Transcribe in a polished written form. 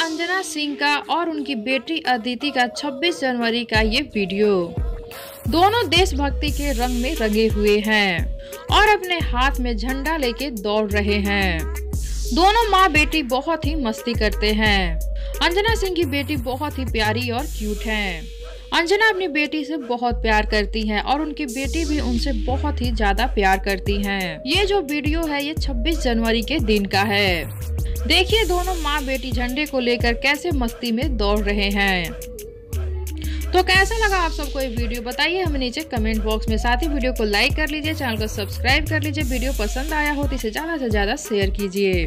अंजना सिंह का और उनकी बेटी अदिति का 26 जनवरी का ये वीडियो। दोनों देशभक्ति के रंग में रंगे हुए हैं और अपने हाथ में झंडा लेके दौड़ रहे हैं। दोनों माँ बेटी बहुत ही मस्ती करते हैं। अंजना सिंह की बेटी बहुत ही प्यारी और क्यूट है। अंजना अपनी बेटी से बहुत प्यार करती हैं और उनकी बेटी भी उनसे बहुत ही ज्यादा प्यार करती हैं। ये जो वीडियो है ये 26 जनवरी के दिन का है। देखिए दोनों माँ बेटी झंडे को लेकर कैसे मस्ती में दौड़ रहे हैं। तो कैसा लगा आप सबको ये वीडियो बताइए हमें नीचे कमेंट बॉक्स में। साथ ही वीडियो को लाइक कर लीजिए, चैनल को सब्सक्राइब कर लीजिए। वीडियो पसंद आया हो तो इसे ज्यादा से ज्यादा शेयर कीजिए।